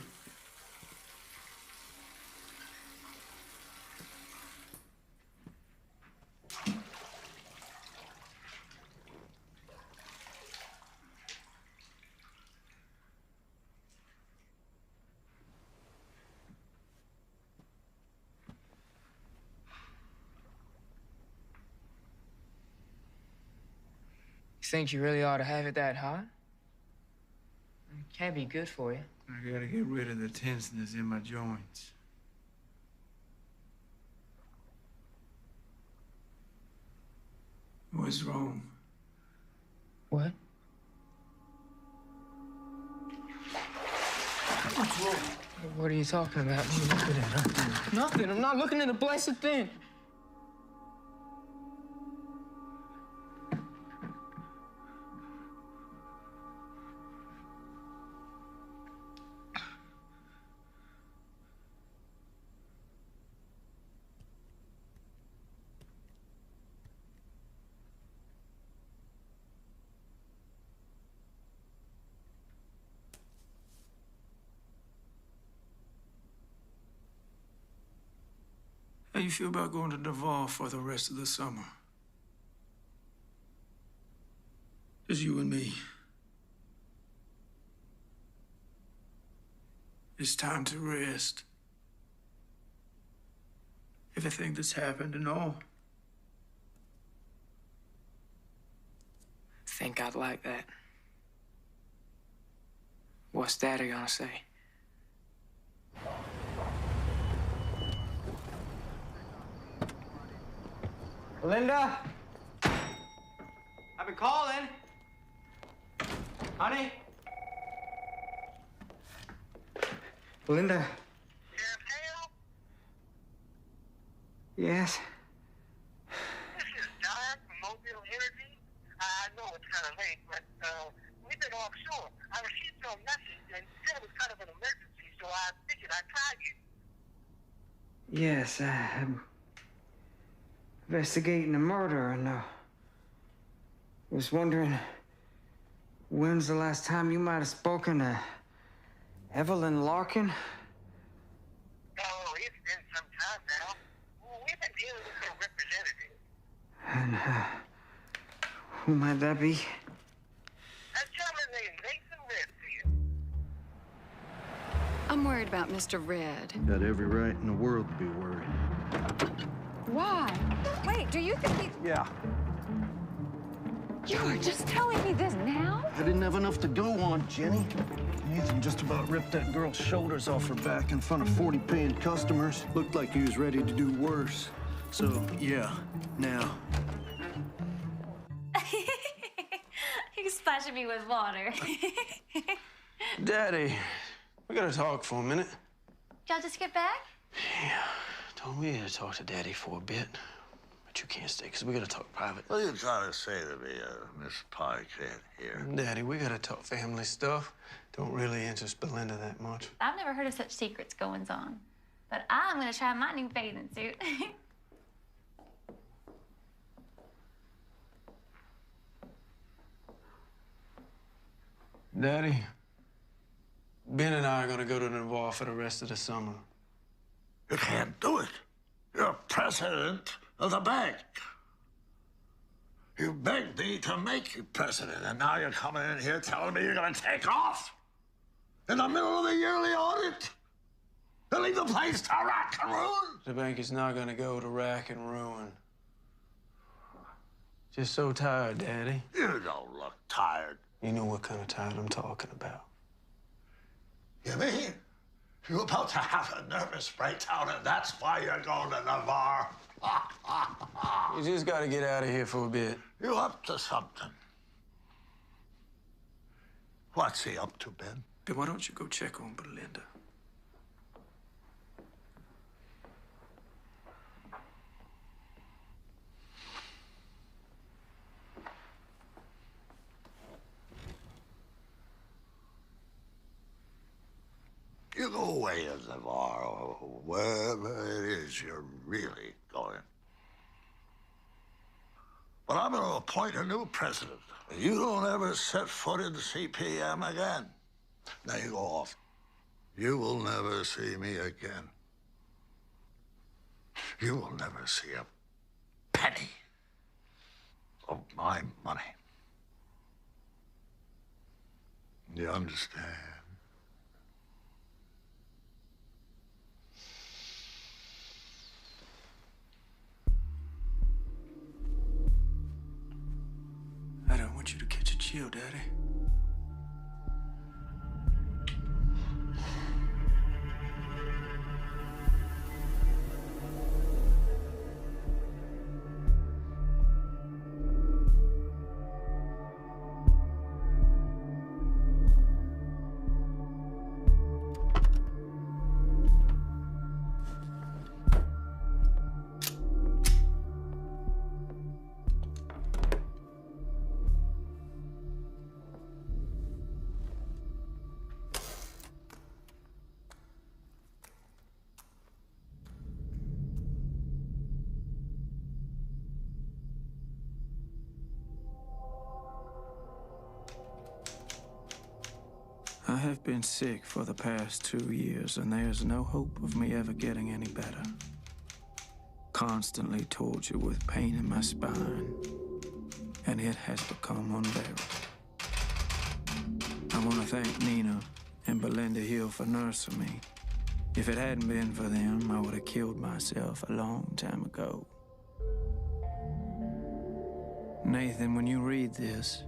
You think you really ought to have it that hot? It can't be good for you. I gotta get rid of the tenseness in my joints. What's wrong? What? What's wrong? What are you talking about? What are you looking at? Nothing. I'm not looking at a blessed thing. How you feel about going to Navarre for the rest of the summer? Just you and me. It's time to rest. Everything that's happened and all. Think I'd like that. What's Daddy gonna say? Linda? I've been calling. Honey? Linda? Yes? This is Don from Mobile Energy. I know it's kind of late, but we've been offshore. I received your message and said it was kind of an emergency, so I figured I'd try you. Yes, I'm investigating a murder, and was wondering when's the last time you might have spoken to Evelyn Larkin? Oh, it's been some time now. We've been dealing with her representative. And who might that be? A gentleman named Nathan Redfield. I'm worried about Mr. Red. Got every right in the world to be worried. Why? Wait, do you think he... Yeah. You are just telling me this now? I didn't have enough to go on, Jenny. Nathan just about ripped that girl's shoulders off her back in front of 40 paying customers. Looked like he was ready to do worse. So, yeah, now. He's splashing me with water. Daddy, we gotta talk for a minute. Y'all just get back? Yeah, told me to talk to Daddy for a bit. But you can't stay, because we gotta talk private. What are you trying to say to me, Miss Pike here? Daddy, we gotta talk family stuff. Don't really interest Belinda that much. I've never heard of such secrets goings on. But I'm gonna try my new bathing suit. Daddy, Ben and I are gonna go to Navarre for the rest of the summer. You can't do it. You're president of the bank. You begged me to make you president, and now you're coming in here telling me you're gonna take off? In the middle of the yearly audit? To leave the place to rack and ruin? The bank is not gonna go to rack and ruin. Just so tired, Daddy. You don't look tired. You know what kind of tired I'm talking about. You mean you're about to have a nervous breakdown, and that's why you're going to Navarre? You just gotta get out of here for a bit. You up to something? What's he up to, Ben? Ben, why don't you go check on Belinda? You go away to Navarre or wherever it is you're really going. But I'm going to appoint a new president. You don't ever set foot in the CPM again. Now you go off. You will never see me again. You will never see a penny of my money. You understand? I don't want you to catch a chill, Daddy. I have been sick for the past 2 years, and there's no hope of me ever getting any better. constantly tortured with pain in my spine, and it has become unbearable. I want to thank Nina and Belinda Hill for nursing me. If it hadn't been for them, I would have killed myself a long time ago. Nathan, when you read this,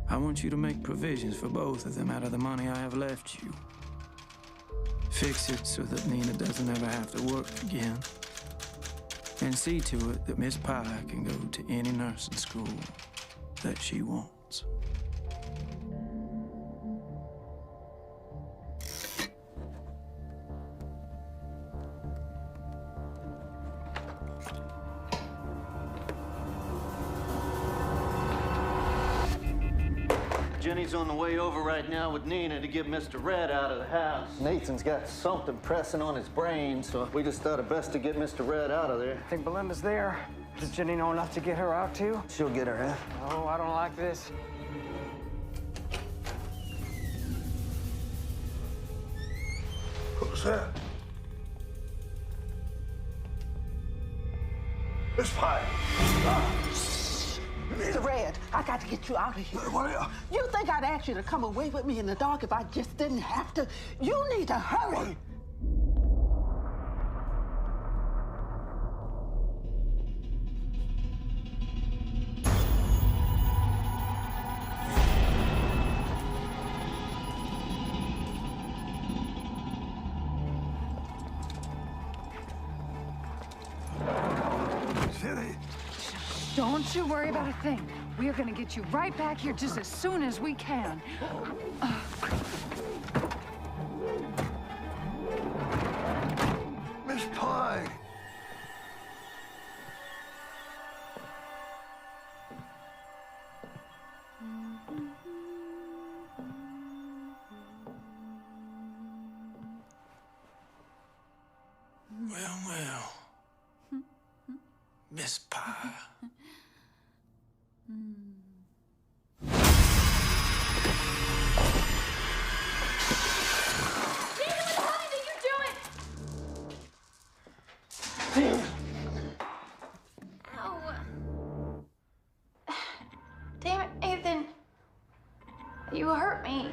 I want you to make provisions for both of them out of the money I have left you. Fix it so that Nina doesn't ever have to work again. And see to it that Miss Pye can go to any nursing school that she wants. Jenny's on the way over right now with Nina to get Mr. Red out of the house. Nathan's got something pressing on his brain, so we just thought it best to get Mr. Red out of there. I think Belinda's there. Does Jenny know enough to get her out, too? She'll get her out. Oh, I don't like this. Who's that? Miss Pye. Mr. Red, I got to get you out of here. What are you? You think I'd ask you to come away with me in the dark if I just didn't have to? You need to hurry. Don't you worry about a thing. We are going to get you right back here just as soon as we can. Miss Pye. Well. Miss Pye. Damn it, Nathan. You hurt me.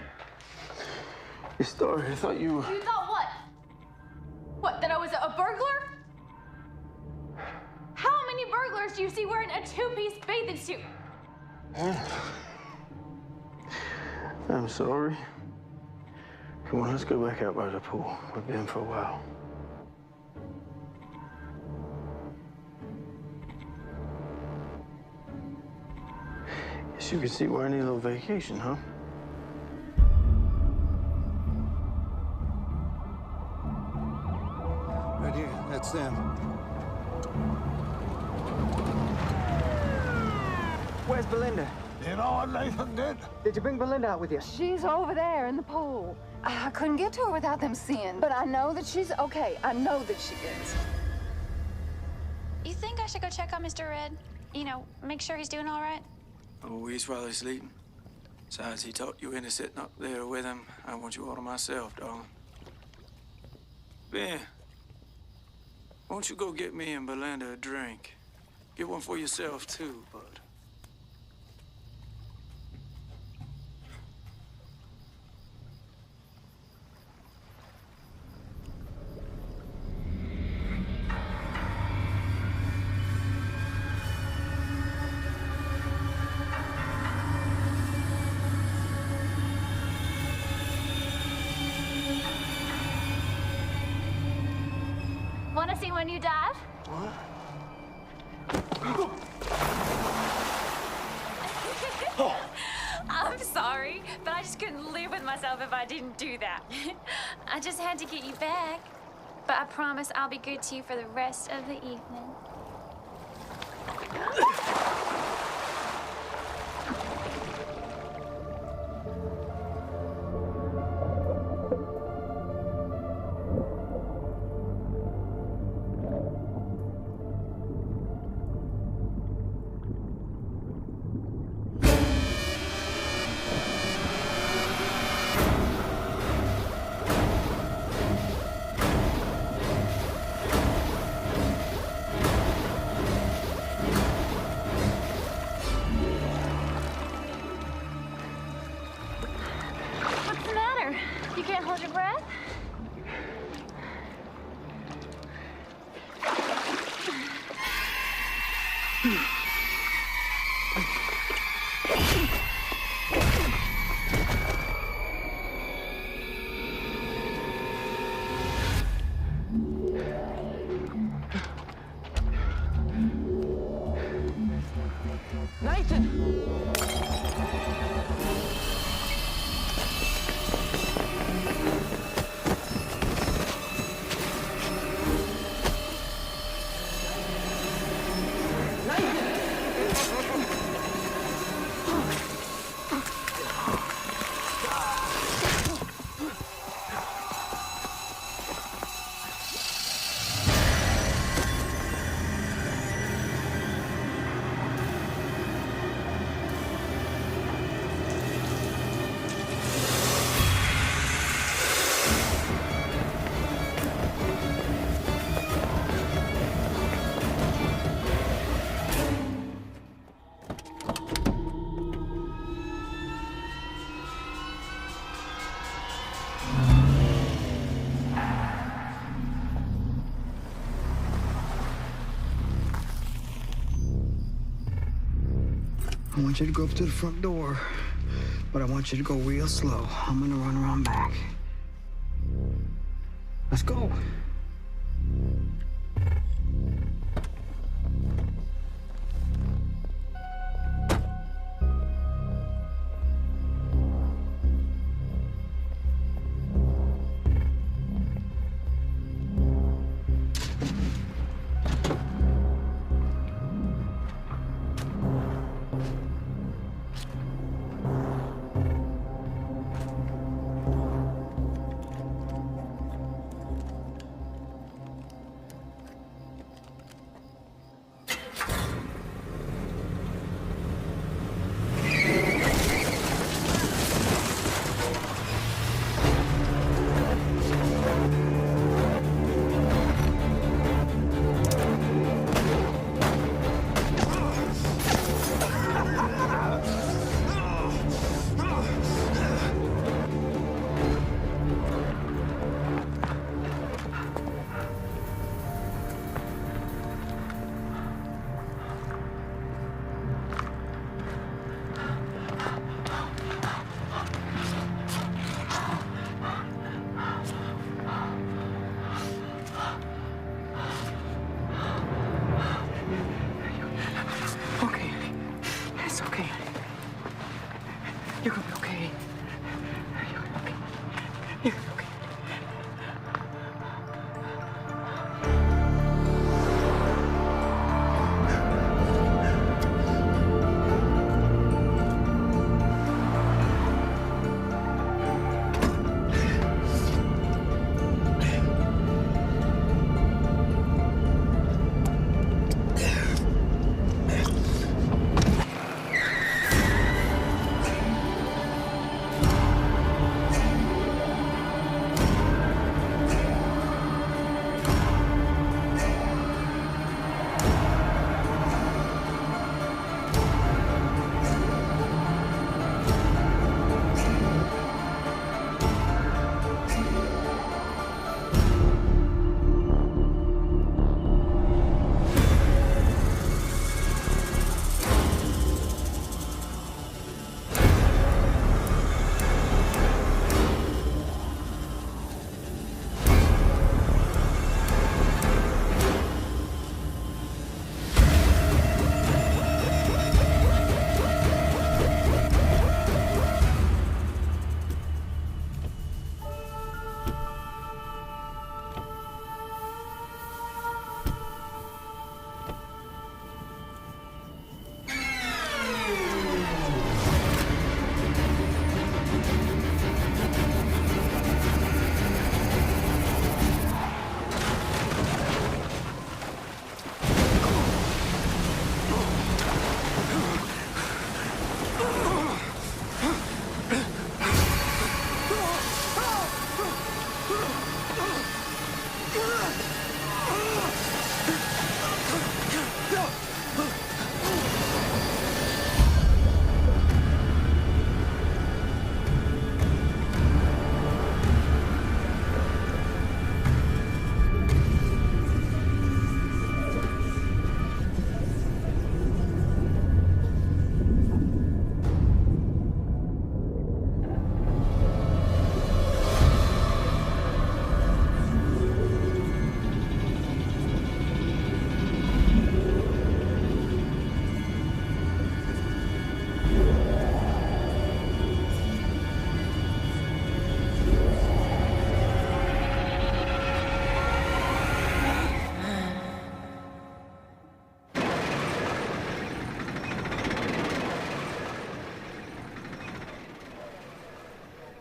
Your story, I thought you were... You thought what? What, that I was a burglar? How many burglars do you see wearing a two-piece bathing suit? I'm sorry. Come on, let's go back out by the pool. We've been for a while. Guess you could see where I need a little vacation, huh? Right here, that's them. Where's Belinda? You know what Nathan did? Did you bring Belinda out with you? She's over there in the pool. I couldn't get to her without them seeing, but I know that she's okay. I know that she is. You think I should go check on Mr. Red? You know, make sure he's doing all right? Oh, he's probably sleeping. Besides, he talked you into sitting up there with him. I want you all to myself, darling. Ben, won't you go get me and Belinda a drink? Get one for yourself, too, bud. Want to see when you dive? What? I'm sorry, but I just couldn't live with myself if I didn't do that. I just had to get you back. But I promise I'll be good to you for the rest of the evening. your breath? I want you to go up to the front door, but I want you to go real slow. I'm gonna run around back. Let's go.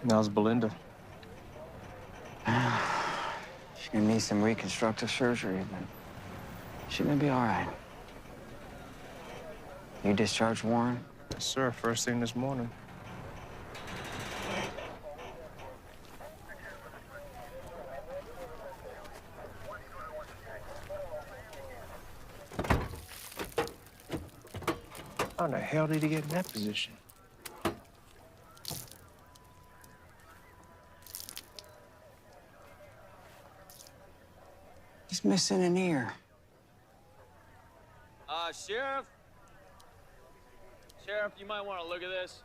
How's Belinda? She's gonna need some reconstructive surgery, but she's gonna be all right. You discharged Warren? Yes, sir. First thing this morning. How the hell did he get in that position? He's missing an ear. Sheriff? Sheriff, you might want to look at this.